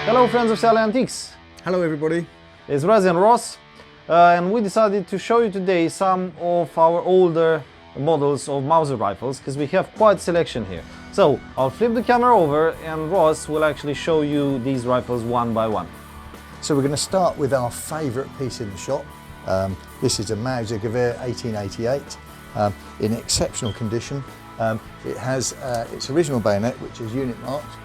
Hello friends of Sally Antiques. Hello everybody. It's Raz and Ross and we decided to show you today some of our older models of Mauser rifles because we have quite a selection here. So I'll flip the camera over and Ross will actually show you these rifles one by one. So we're going to start with our favourite piece in the shop. This is a Mauser Gewehr 1888 in exceptional condition. It has its original bayonet, which is unit marked.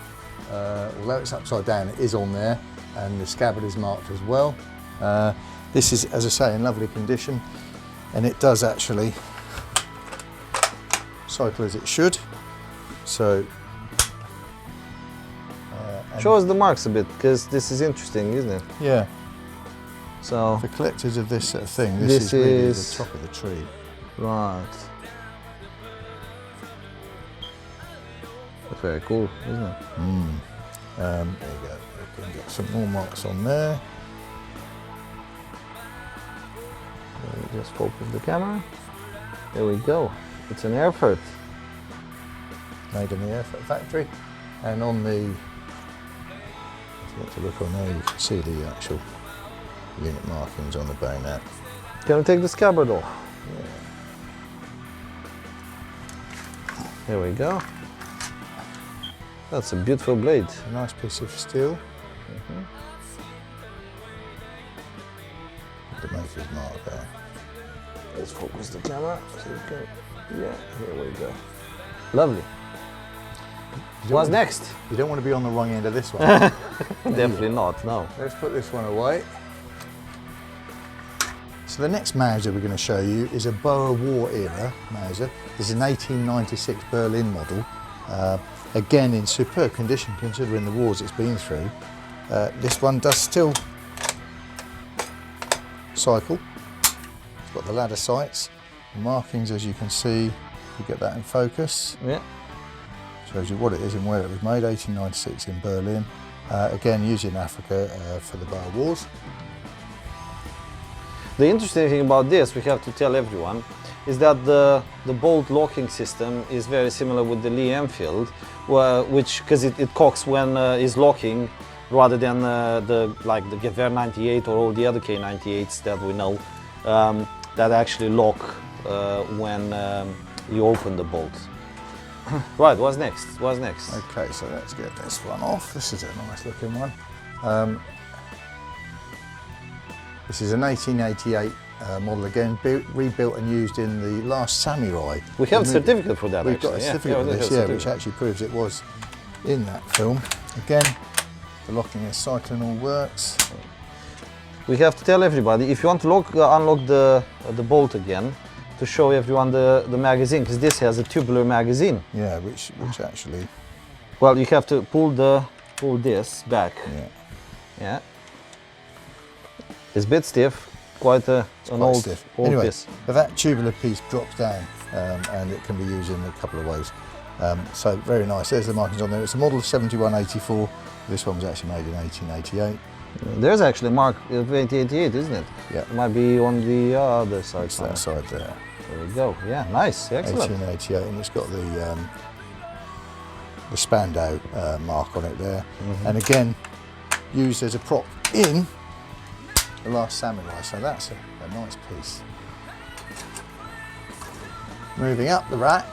Although it's upside down, it is on there, and the scabbard is marked as well. This is, as I say, in lovely condition, and it does actually cycle as it should. So show us the marks a bit, because this is interesting, isn't it? Yeah. So for collectors of this sort of thing, this is really the top of the tree. Right. That's very cool, isn't it? There you go. We can get some more marks on there. Just focus the camera. There we go. It's an Erfurt. Made in the Erfurt factory. And on the, if you want to look on there, you can see the actual unit markings on the bayonet. Can we take the scabbard off? Yeah. There we go. That's a beautiful blade. A nice piece of steel. The maker's mark there. Let's focus the camera so you can. Yeah, here we go. Lovely. What's next? You don't want to be on the wrong end of this one. Definitely not, no. Let's put this one away. So the next Mauser we're going to show you is a Boer War era Mauser. This is an 1896 Berlin model. Again in superb condition considering the wars it's been through. This one does still cycle. It's got the ladder sights, the markings as you can see, you get that in focus. Yeah. Shows you what it is and where it was made, 1896 in Berlin. Again used in Africa for the Boer Wars. The interesting thing about this, we have to tell everyone, is that the bolt locking system is very similar with the Lee Enfield, which because it cocks when is locking, rather than the Gewehr 98 or all the other K98s that we know that actually lock when you open the bolt. Right, what's next? What's next? Okay, so let's get this one off. This is a nice looking one. This is an 1888 model again, rebuilt and used in the last samurai. We have a certificate for that. We've got a certificate for this, yeah, which actually proves it was in that film. Again, the locking and cycling all works. We have to tell everybody, if you want to unlock the bolt again, to show everyone the magazine, because this has a tubular magazine. Yeah, which actually... Well, you have to pull this back. Yeah. Yeah. It's a bit stiff, quite an old stiff. Anyway, piece. but that tubular piece drops down and it can be used in a couple of ways. So very nice, there's the markings on there. It's a model of 7184. This one was actually made in 1888. There's actually a mark of 1888, isn't it? Yeah. It might be on the other side. It's that side there. There we go. Yeah, nice, excellent. 1888, and it's got the Spandau mark on it there. And again, used as a prop in The Last Samurai, so that's a nice piece. Moving up the rack.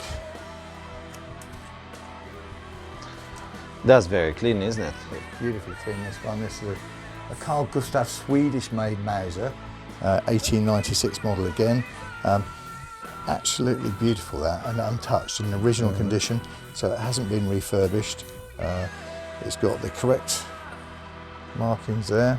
That's very clean, isn't it? Beautifully clean, this one. This is a Carl Gustaf Swedish made Mauser, 1896 model again. Absolutely beautiful that, and untouched in original condition, so it hasn't been refurbished. It's got the correct markings there.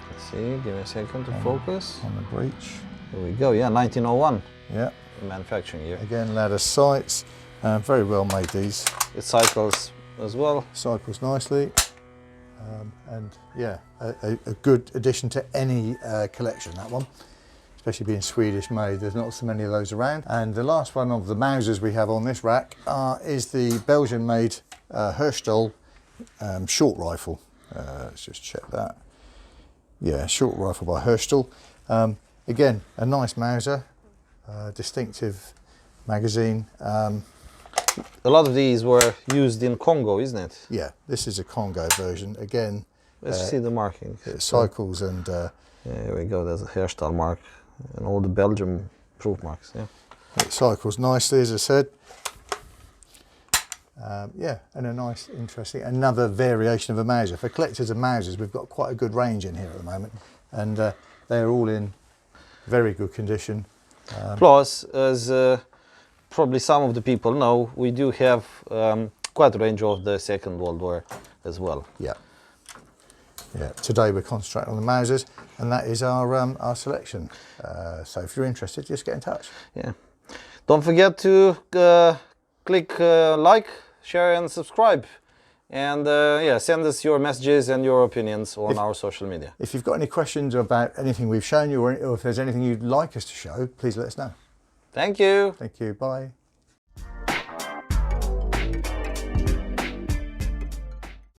Let's see, give me a second to focus. On the breech. There we go, yeah, 1901. Yeah. Manufacturing year. Again, ladder sights, very well made these. It cycles as well. Cycles nicely. And yeah, a good addition to any collection, that one. Especially being Swedish made, there's not so many of those around. And the last one of the Mausers we have on this rack is the Belgian made Hershtal short rifle. Let's just check that. Yeah, short rifle by Hershtal. Again, a nice Mauser, distinctive magazine. A lot of these were used in Congo, isn't it? Yeah, this is a Congo version. Again, let's see the marking. Cycles and... yeah, here we go, there's a Hershtal mark and all the Belgian proof marks, yeah. It cycles nicely, as I said. Yeah, and a nice, interesting, another variation of a Mauser. For collectors of Mausers, we've got quite a good range in here at the moment, and they're all in very good condition. Plus, as probably some of the people know, we do have quite a range of the Second World War as well. Yeah. Yeah. Today we're concentrating on the Mausers, and that is our selection. So if you're interested, just get in touch. Yeah. Don't forget to click like, share, and subscribe. And yeah, send us your messages and your opinions on our social media. If you've got any questions about anything we've shown you, or if there's anything you'd like us to show, please let us know. Thank you. Thank you. Bye.